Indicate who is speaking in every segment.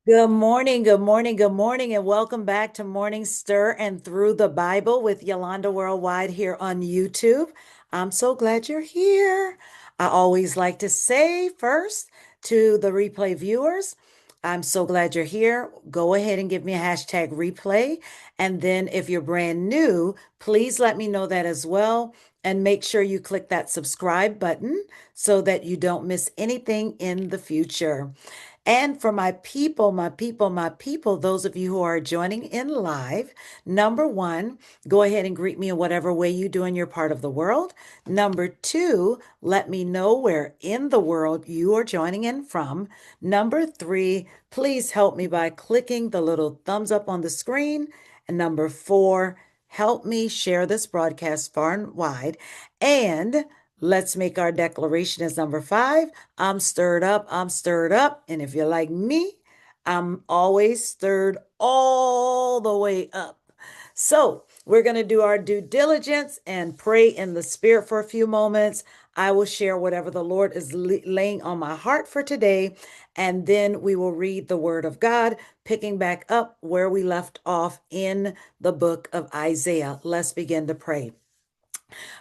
Speaker 1: Good morning, good morning, good morning, and welcome back to Morning Stir and Through the Bible with Yolanda Worldwide here on YouTube. I'm so glad you're here. I always like to say first to the replay viewers, I'm so glad you're here. Go ahead and give me a hashtag replay. And then if you're brand new, please let me know that as well. And make sure you click that subscribe button so that you don't miss anything in the future. And for my people, my people, my people, those of you who are joining in live, number one, go ahead and greet me in whatever way you do in your part of the world. Number two, let me know where in the world you are joining in from. Number three, please help me by clicking the little thumbs up on the screen. And number four, help me share this broadcast far and wide. And let's make our declaration as number five. I'm stirred up. I'm stirred up. And if you're like me, I'm always stirred all the way up. So we're going to do our due diligence and pray in the spirit for a few moments. I will share whatever the Lord is laying on my heart for today. And then we will read the word of God, picking back up where we left off in the book of Isaiah. Let's begin to pray.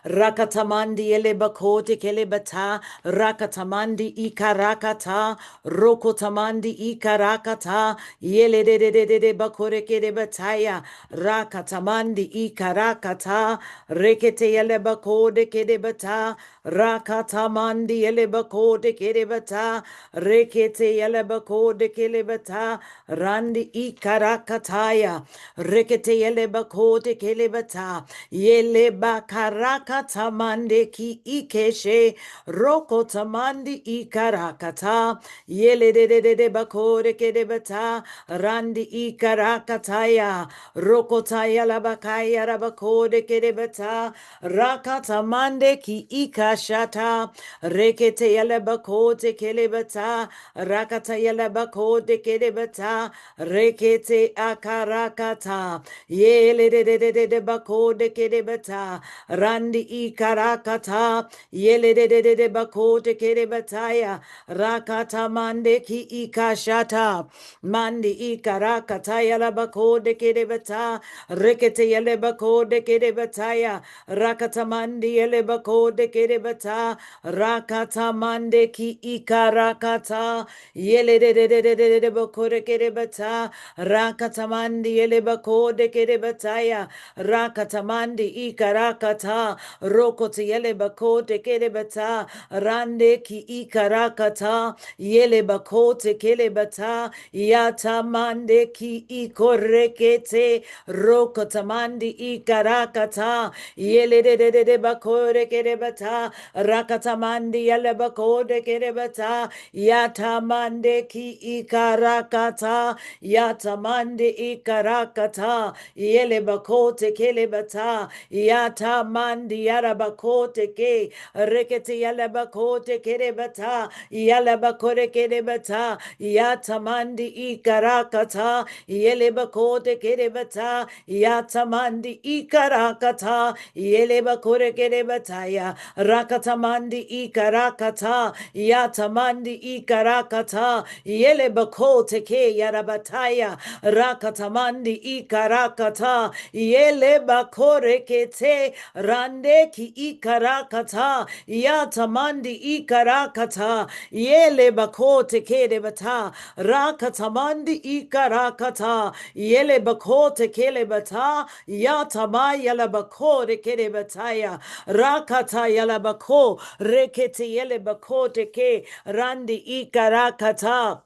Speaker 1: Rakatamandi elebakote kelebata, rakatamandi ikarakata, rokotamandi ikarakata, yele de bakore kedebataya, rakatamandi ikarakata, rekete elebakode kedebata, rakatamandi elebakode kedebata, rekete elebakode kelebata, randi ikarakataya, rekete elebakode kelebata, yele bakarakata mande ki ikeshe roko tamandi ikarakata yele de bakore kedebata randi ikarakataya roko taya labakaya rabakode kedebata rakata mande ki ikashata rekete yele bakote kelebata rakata yele bakode kedebata rekete akarakata yele de bakode kedebata randi ikarakata yele de bakote kerebataya rakata mande ki ikashata mandi ikarakata yala bakode kerebata rekete yele bakode kerebataya rakata mandi yele bakode kerebata rakata mande ki ikarakata yele de bakode kerebata rakata mandi yele bakode kerebataya rakata mandi ikarakata rokote yele bakote kelebata rande ki ikarakata yele bakote kelebata yata mande ki ikorekete rokota mandi ikarakata yele de bakore kelebata rakata mandi yele bakode kelebata yata mande ki ikarakata yata mande ikarakata yele bakote kelebata yata mandi yarabakote ke rekete yalabakote kerebata yalabakore kerebata yata mandi ikarakata yelebakote kerebata yata mandi ikarakata yelebakore kerebata ya rakata mandi ikarakata yata mandi ikarakata yelebakote ke yarabataya rakata mandi ikarakata yelebakore kete rande ki ikarakata yatamandi ikarakata yele bakote kede bata rakatamandi ikarakata yele bakote kele bata yatama yala bakore kede bataya rakata yala bako rekete yele bakote ke randi ikarakata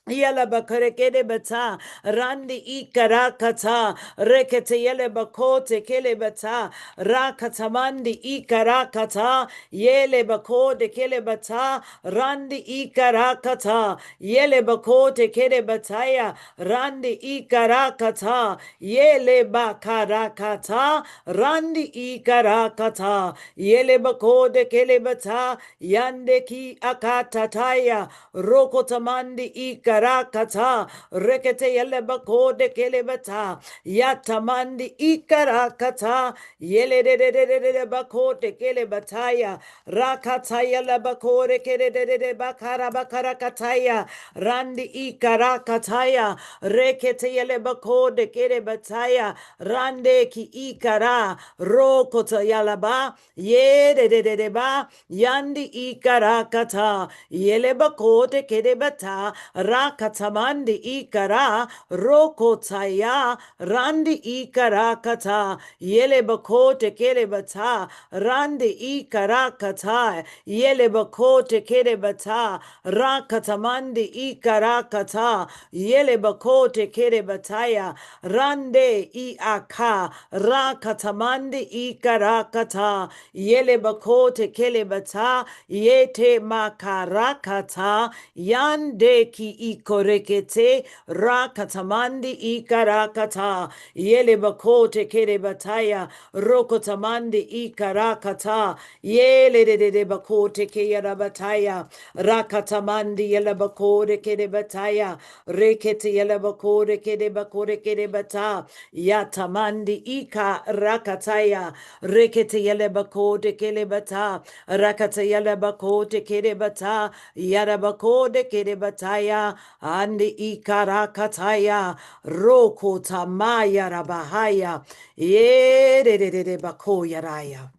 Speaker 1: Yala bakarekede bata randi ikarakata rekete yele bakote kele bata rakatamandi ikarakata yele bakode kele bata randi ikarakata yele bakote kele bataya randi ikarakata yele bakarakata randi ikarakata yele bakode kele bata yande ki akatataya rokotamandi ikarakata ikarakata rekete yele bakode kelebata yatamandi ikarakata yele de bakode kelebataya rakata yele bakode kele de bakara bakara kataya randi ikarakataya rekete yele bakode kelebataya rande ki ikara rokota yalaba ye de ba yandi ikarakata yele bakote kedebata rakatamandi ikara rokotaya randi ikarakata yele bakote kedebata randi ikarakata yele bakote kedebata rakatamandi ikarakata yele bakote kedebataya rande iaka rakatamandi ikarakata yele bakote kelebata yete makarakata yande ki ikorekete rakatamandi ikarakata yele bakote kerebataya rokotamandi ikarakata yele de bakote kerabataya rakatamandi yele bakore kerebataya rekete yele bakore kerebakore kerebata yatamandi ika rakataya rekete yele bakode kelebata rakata yele bakode kelebata yara bakode kelebataya andi ikarakataya roko tamaya rabahaya ye de bako yaraya.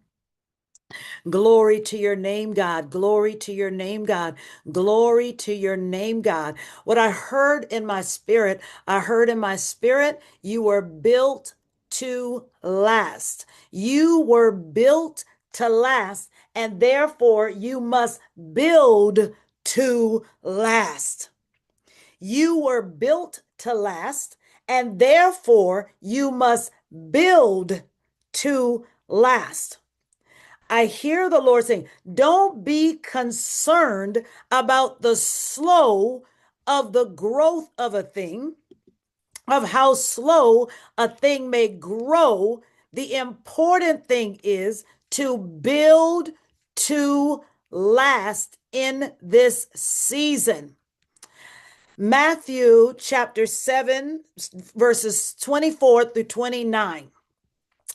Speaker 1: Glory to your name, God. Glory to your name, God. Glory to your name, God. What I heard in my spirit, you were built to last. You were built to last, and therefore you must build to last. You were built to last, and therefore you must build to last. I hear the Lord saying, don't be concerned about the slow of the growth of a thing, of how slow a thing may grow. The important thing is to build to last in this season. Matthew chapter 7, verses 24 through 29.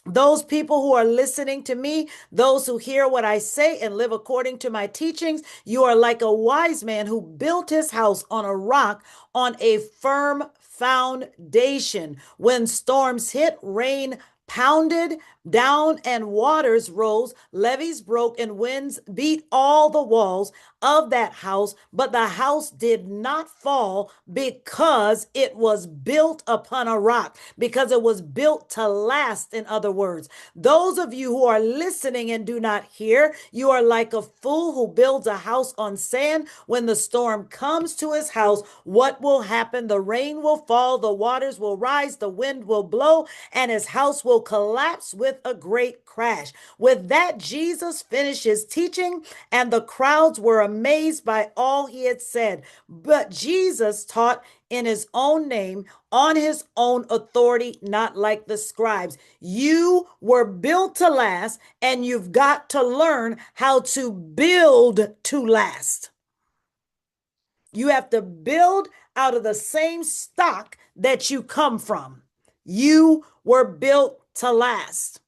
Speaker 1: Those people who are listening to me, those who hear what I say and live according to my teachings, you are like a wise man who built his house on a rock on a firm foundation. When storms hit, rain pounded down and waters rose, levees broke, and winds beat all the walls of that house, but the house did not fall because it was built upon a rock, because it was built to last. In other words, those of you who are listening and do not hear, you are like a fool who builds a house on sand. When the storm comes to his house, what will happen? The rain will fall, the waters will rise, the wind will blow, and his house will collapse with a great crash. With that, Jesus finished his teaching, and the crowds were amazed by all he had said. But Jesus taught in his own name, on his own authority, not like the scribes. You were built to last, and you've got to learn how to build to last. You have to build out of the same stock that you come from. You were built to last.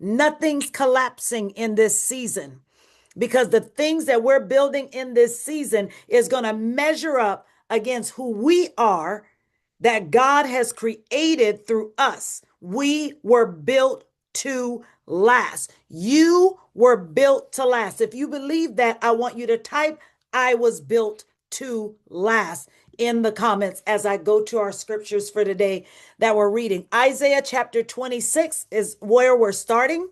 Speaker 1: Nothing's collapsing in this season, because the things that we're building in this season is going to measure up against who we are, that God has created through us. We were built to last. You were built to last. If you believe that, I want you to type, I was built to last, in the comments as I go to our scriptures for today that we're reading. Isaiah chapter 26 is where we're starting,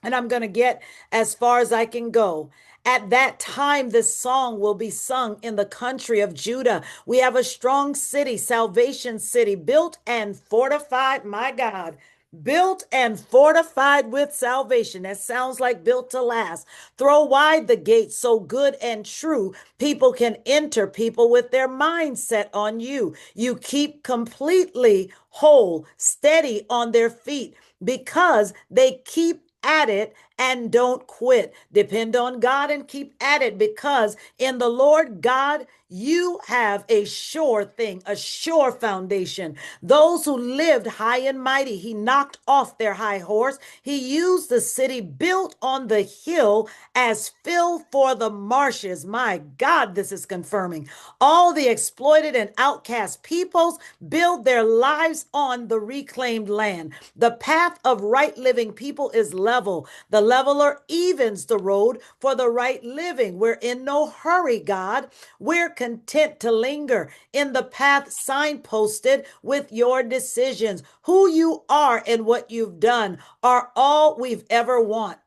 Speaker 1: and I'm going to get as far as I can go. At that time, this song will be sung in the country of Judah. We have a strong city, Salvation City, built and fortified, my God, built and fortified with salvation. That sounds like built to last. Throw wide the gates so good and true people can enter, people with their mind set on you. You keep completely whole, steady on their feet, because they keep at it and don't quit. Depend on God and keep at it, because in the Lord God, you have a sure thing, a sure foundation. Those who lived high and mighty, he knocked off their high horse. He used the city built on the hill as fill for the marshes. My God, this is confirming. All the exploited and outcast peoples build their lives on the reclaimed land. The path of right living people is level. The leveler evens the road for the right living. We're in no hurry, God. We're content to linger in the path signposted with your decisions. Who you are and what you've done are all we've ever want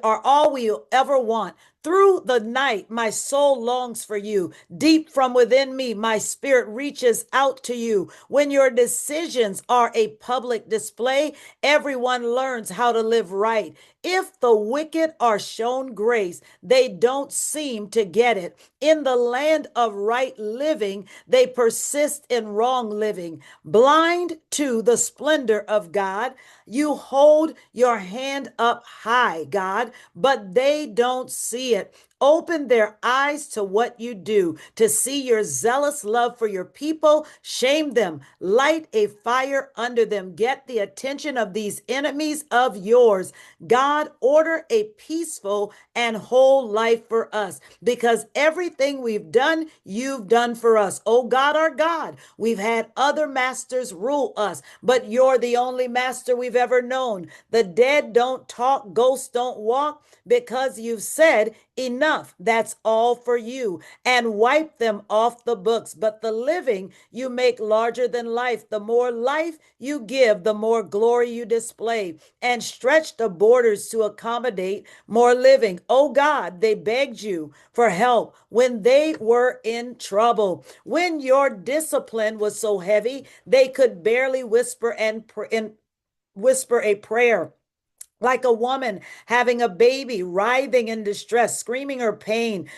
Speaker 1: are all we ever want. Through the night, my soul longs for you. Deep from within me, my spirit reaches out to you. When your decisions are a public display, everyone learns how to live right. If the wicked are shown grace, they don't seem to get it. In the land of right living, they persist in wrong living. Blind to the splendor of God, you hold your hand up high, God, but they don't see it. Open their eyes to what you do, to see your zealous love for your people. Shame them, light a fire under them. Get the attention of these enemies of yours. God, order a peaceful and whole life for us, because everything we've done, you've done for us. Oh God, our God, we've had other masters rule us, but you're the only master we've ever known. The dead don't talk, ghosts don't walk, because you've said enough. That's all for you, and wipe them off the books. But the living you make larger than life. The more life you give, the more glory you display, and stretch the borders to accommodate more living. Oh God, they begged you for help when they were in trouble. When your discipline was so heavy, they could barely whisper a prayer, like a woman having a baby, writhing in distress, screaming her pain.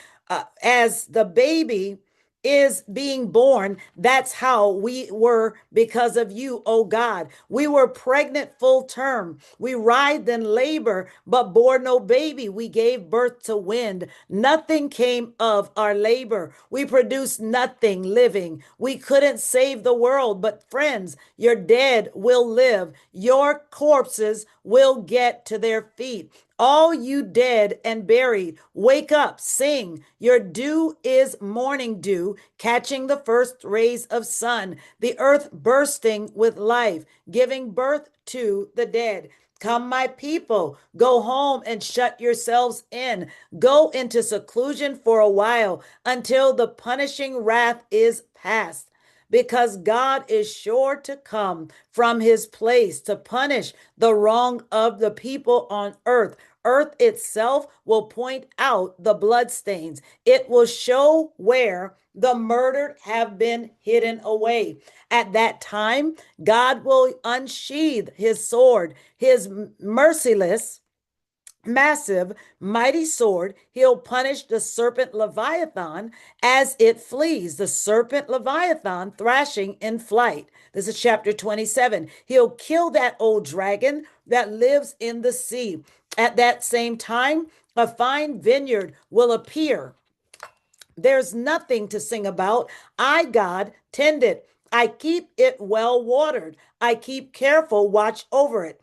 Speaker 1: As the baby is being born, that's how we were because of you, oh God. We were pregnant full term. We writhed in labor, but bore no baby. We gave birth to wind. Nothing came of our labor. We produced nothing living. We couldn't save the world, but friends, your dead will live. Your corpses will get to their feet. All you dead and buried, wake up, sing. Your dew is morning dew, catching the first rays of sun, the earth bursting with life, giving birth to the dead. Come, my people, go home and shut yourselves in. Go into seclusion for a while until the punishing wrath is past, because God is sure to come from his place to punish the wrong of the people on earth. Earth itself will point out the bloodstains. It will show where the murdered have been hidden away. At that time, God will unsheathe his sword, his merciless, massive, mighty sword. He'll punish the serpent Leviathan as it flees, the serpent Leviathan thrashing in flight. This is chapter 27. He'll kill that old dragon that lives in the sea. At that same time, a fine vineyard will appear. There's nothing to sing about. I, God, tend it. I keep it well watered. I keep careful watch over it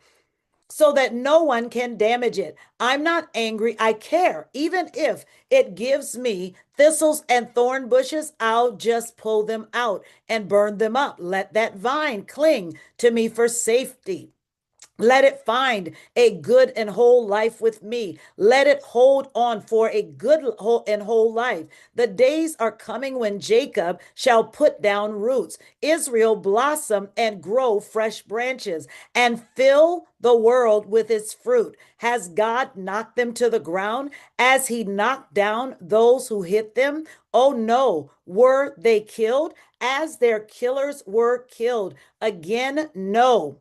Speaker 1: so that no one can damage it. I'm not angry. I care. Even if it gives me thistles and thorn bushes, I'll just pull them out and burn them up. Let that vine cling to me for safety. Let it find a good and whole life with me. Let it hold on for a good and whole life. The days are coming when Jacob shall put down roots, Israel blossom and grow fresh branches, and fill the world with its fruit. Has God knocked them to the ground as he knocked down those who hit them? Oh no, were they killed as their killers were killed? Again, no.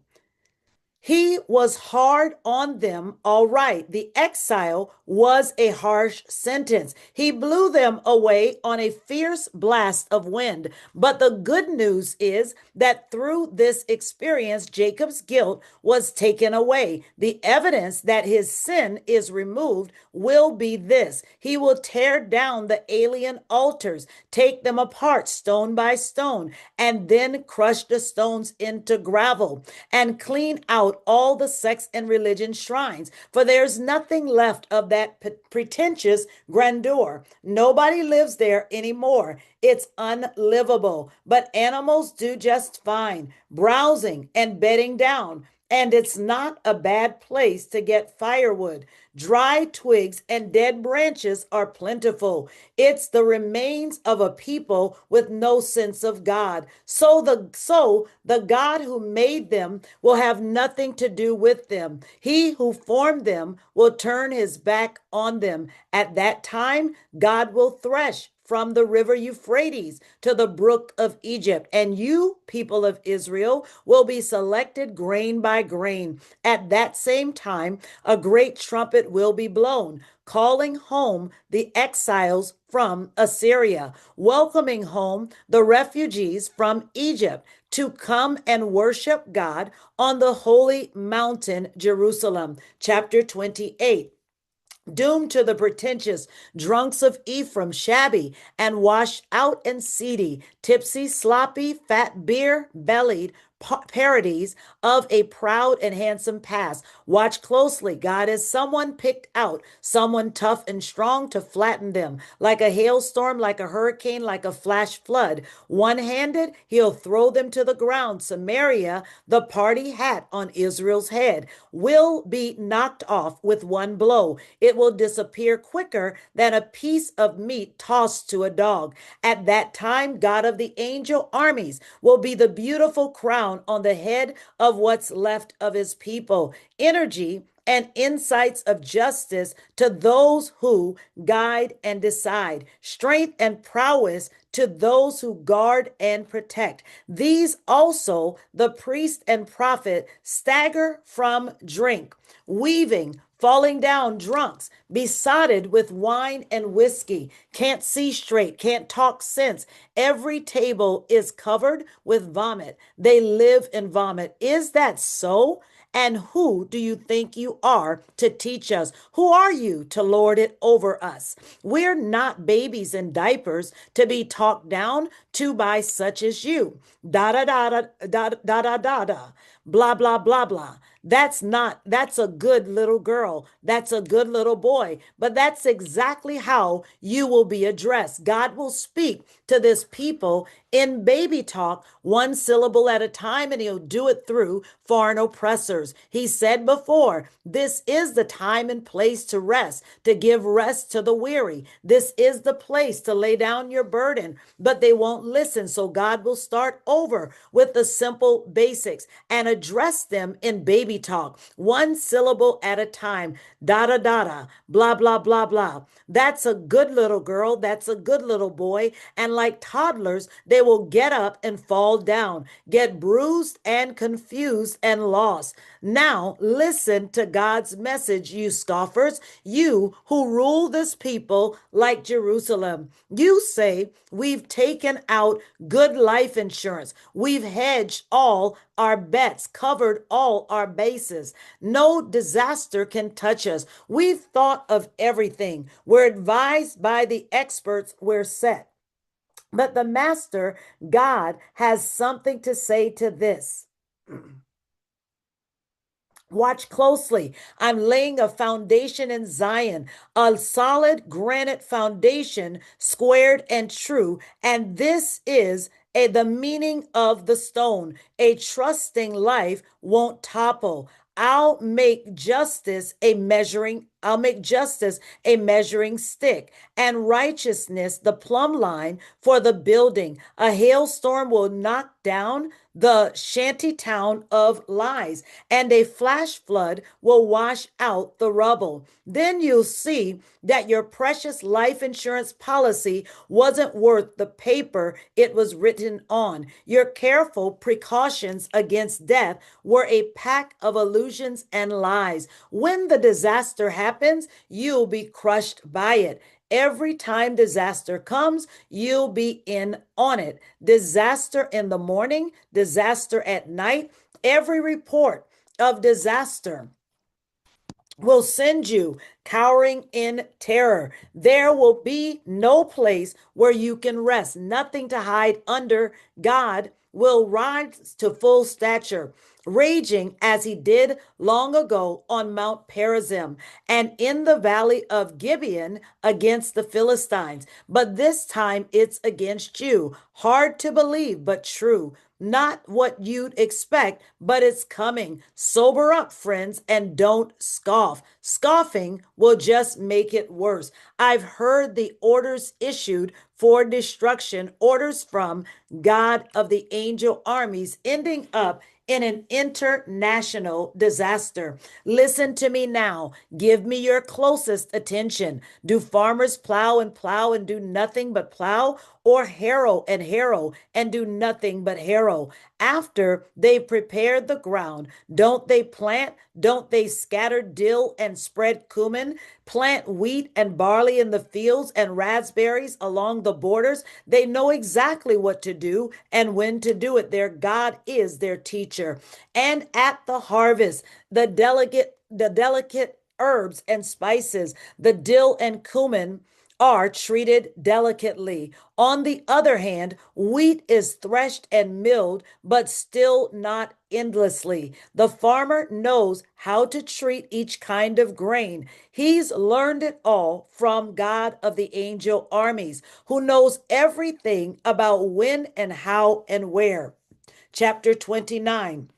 Speaker 1: He was hard on them, all right. The exile was a harsh sentence. He blew them away on a fierce blast of wind. But the good news is that through this experience, Jacob's guilt was taken away. The evidence that his sin is removed will be this: he will tear down the alien altars, take them apart stone by stone, and then crush the stones into gravel and clean out all the sex and religion shrines. For there's nothing left of that pretentious grandeur. Nobody lives there anymore. It's unlivable. But animals do just fine, browsing and bedding down. And it's not a bad place to get firewood. Dry twigs and dead branches are plentiful. It's the remains of a people with no sense of God. So the God who made them will have nothing to do with them. He who formed them will turn his back on them. At that time, God will thresh from the river Euphrates to the brook of Egypt. And you, people of Israel, will be selected grain by grain. At that same time, a great trumpet will be blown, calling home the exiles from Assyria, welcoming home the refugees from Egypt to come and worship God on the holy mountain, Jerusalem. Chapter 28. Doomed to the pretentious drunks of Ephraim, shabby and washed out and seedy, tipsy, sloppy, fat, beer bellied parodies of a proud and handsome past. Watch closely. God has someone picked out, someone tough and strong to flatten them, like a hailstorm, like a hurricane, like a flash flood. One-handed, he'll throw them to the ground. Samaria, the party hat on Israel's head, will be knocked off with one blow. It will disappear quicker than a piece of meat tossed to a dog. At that time, God of the angel armies will be the beautiful crown on the head of what's left of his people. Energy and insights of justice to those who guide and decide, strength and prowess to those who guard and protect. These also the priest and prophet stagger from drink, weaving, falling down drunks, besotted with wine and whiskey, can't see straight, can't talk sense. Every table is covered with vomit. They live in vomit. Is that so? And who do you think you are to teach us? Who are you to lord it over us? We're not babies in diapers to be talked down to by such as you. Da da da da da da da da da. Blah blah blah blah. That's a good little girl. That's a good little boy. But that's exactly how you will be addressed. God will speak to this people in baby talk, one syllable at a time, and he'll do it through foreign oppressors. He said before, this is the time and place to rest, to give rest to the weary. This is the place to lay down your burden, but they won't listen. So God will start over with the simple basics and address them in baby talk, one syllable at a time. Da da da da, blah, blah, blah, blah. That's a good little girl. That's a good little boy. And like toddlers, they will get up and fall down, get bruised and confused and lost. Now, listen to God's message, you scoffers, you who rule this people like Jerusalem. You say, we've taken out good life insurance. We've hedged all our bets, covered all our bases. No disaster can touch us. We've thought of everything. We're advised by the experts. We're set. But the Master, God, has something to say to this. Watch closely. I'm laying a foundation in Zion, a solid granite foundation, squared and true. And this is the meaning of the stone. A trusting life won't topple. I'll make justice a measuring I'll make justice a measuring stick and righteousness the plumb line for the building. A hailstorm will knock down the shanty town of lies, and a flash flood will wash out the rubble. Then you'll see that your precious life insurance policy wasn't worth the paper it was written on. Your careful precautions against death were a pack of illusions and lies. When the disaster happens, you'll be crushed by it. Every time disaster comes, you'll be in on it. Disaster in the morning, disaster at night. Every report of disaster will send you cowering in terror. There will be no place where you can rest, nothing to hide under. God will rise to full stature, raging as he did long ago on Mount Perazim and in the valley of Gibeon against the Philistines. But this time it's against you. Hard to believe, but true. Not what you'd expect, but it's coming. Sober up, friends, and don't scoff. Scoffing will just make it worse. I've heard the orders issued for destruction, orders from God of the angel armies, ending up in an international disaster. Listen to me now. Give me your closest attention. Do farmers plow and do nothing but plow, or harrow and do nothing but harrow? After they've prepared the ground, don't they plant? Don't they scatter dill and spread cumin? Plant wheat and barley in the fields and raspberries along the borders? They know exactly what to do and when to do it. Their God is their teacher. And at the harvest, the delicate herbs and spices, the dill and cumin, are treated delicately. On the other hand, wheat is threshed and milled, but still not endlessly. The farmer knows how to treat each kind of grain. He's learned it all from God of the angel armies, who knows everything about when and how and where. Chapter 29.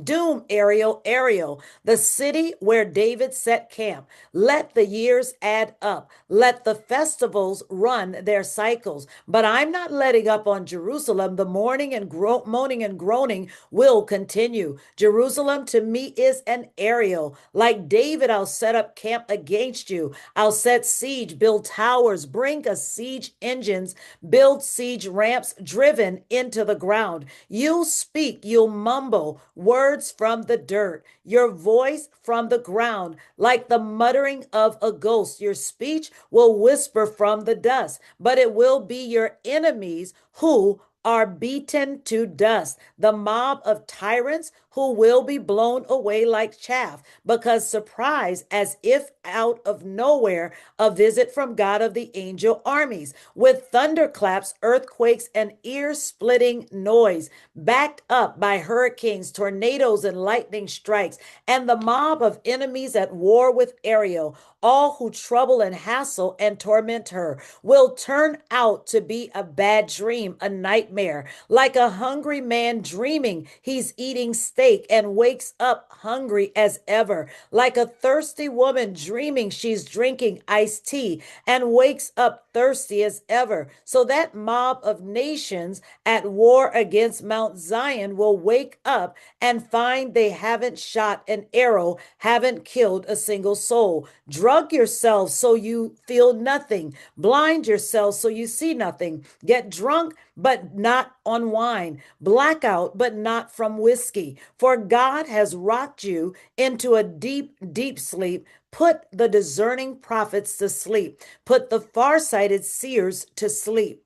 Speaker 1: Doom, Ariel, Ariel, the city where David set camp. Let the years add up. Let the festivals run their cycles. But I'm not letting up on Jerusalem. The mourning and moaning and groaning will continue. Jerusalem to me is an Ariel. Like David, I'll set up camp against you. I'll set siege, build towers, bring us siege engines, build siege ramps driven into the ground. You'll speak, you'll mumble words from the dirt, your voice from the ground, like the muttering of a ghost. Your speech will whisper from the dust, but it will be your enemies who are beaten to dust, the mob of tyrants who will be blown away like chaff, because surprise, as if out of nowhere, a visit from God of the angel armies, with thunderclaps, earthquakes, and ear-splitting noise, backed up by hurricanes, tornadoes, and lightning strikes, and the mob of enemies at war with Ariel, all who trouble and hassle and torment her, will turn out to be a bad dream, a nightmare, like a hungry man dreaming he's eating steak and wakes up hungry as ever, like a thirsty woman dreaming she's drinking iced tea and wakes up thirsty as ever. So that mob of nations at war against Mount Zion will wake up and find they haven't shot an arrow, haven't killed a single soul. Drug yourselves so you feel nothing. Blind yourselves so you see nothing. Get drunk, but not on wine. Blackout, but not from whiskey. For God has rocked you into a deep, deep sleep. Put the discerning prophets to sleep. Put the far-sighted seers to sleep.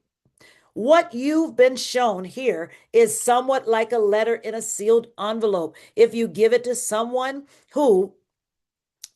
Speaker 1: What you've been shown here is somewhat like a letter in a sealed envelope. If you give it to someone who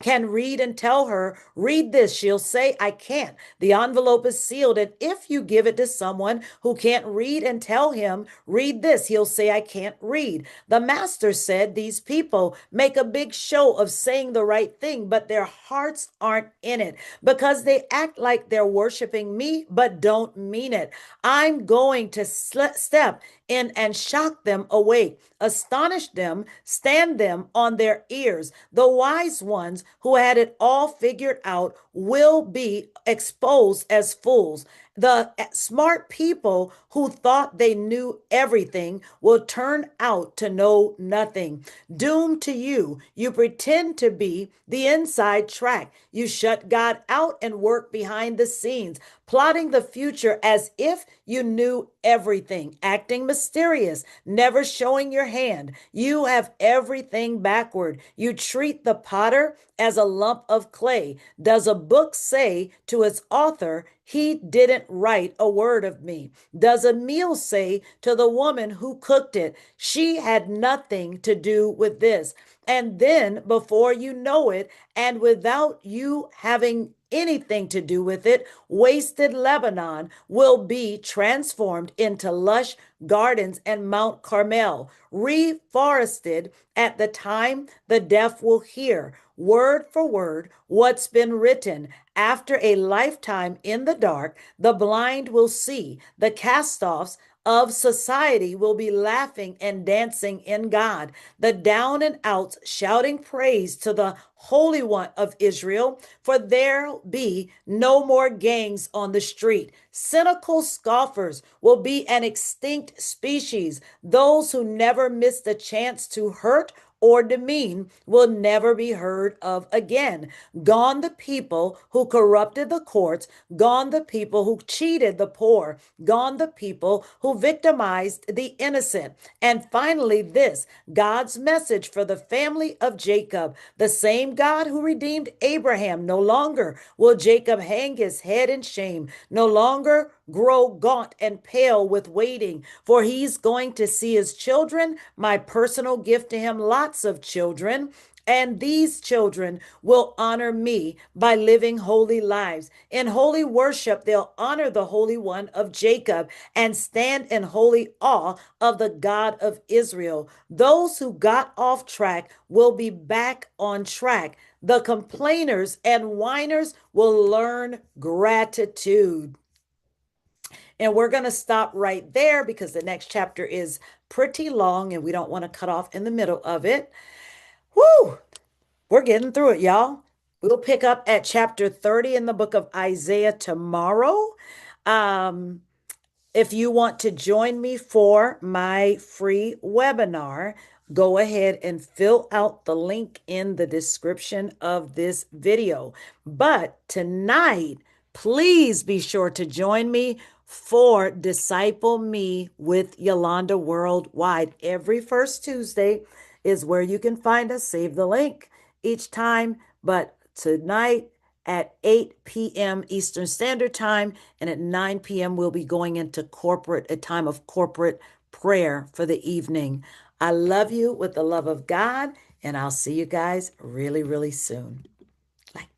Speaker 1: can read and tell her, read this, she'll say, I can't. The envelope is sealed. And if you give it to someone who can't read and tell him, read this, he'll say, I can't read. The master said these people make a big show of saying the right thing, but their hearts aren't in it because they act like they're worshiping me, but don't mean it. I'm going to step in and shock them awake, astonish them, stand them on their ears. The wise ones who had it all figured out will be exposed as fools. The smart people who thought they knew everything will turn out to know nothing. Doomed to you. You pretend to be the inside track. You shut God out and work behind the scenes, plotting the future as if you knew everything, acting mysterious, never showing your hand. You have everything backward. You treat the potter as a lump of clay. Does a book say to its author, he didn't write a word of me? Does a meal say to the woman who cooked it, she had nothing to do with this? And then, before you know it, and without you having anything to do with it, wasted Lebanon will be transformed into lush gardens and Mount Carmel, reforested at the time the deaf will hear, word for word, what's been written. After a lifetime in the dark, the blind will see, the cast-offs of society will be laughing and dancing in God. The down and outs shouting praise to the Holy One of Israel, for there'll be no more gangs on the street. Cynical scoffers will be an extinct species. Those who never missed a chance to hurt or demean will never be heard of again. Gone the people who corrupted the courts, gone the people who cheated the poor, gone the people who victimized the innocent. And finally, this God's message for the family of Jacob, the same God who redeemed Abraham. No longer will Jacob hang his head in shame, no longer grow gaunt and pale with waiting, for he's going to see his children, my personal gift to him, lots of children. And these children will honor me by living holy lives. In holy worship, they'll honor the Holy One of Jacob and stand in holy awe of the God of Israel. Those who got off track will be back on track. The complainers and whiners will learn gratitude. And we're going to stop right there because the next chapter is pretty long and we don't want to cut off in the middle of it. Woo! We're getting through it, y'all. We'll pick up at chapter 30 in the book of Isaiah tomorrow. Um, if you want to join me for my free webinar, go ahead and fill out the link in the description of this video. But tonight, please be sure to join me for Disciple Me with Yolanda Worldwide. Every first Tuesday is where you can find us. Save the link each time. But tonight at 8 p.m. Eastern Standard Time and at 9 p.m. we'll be going into a time of corporate prayer for the evening. I love you with the love of God, and I'll see you guys really, really soon. Like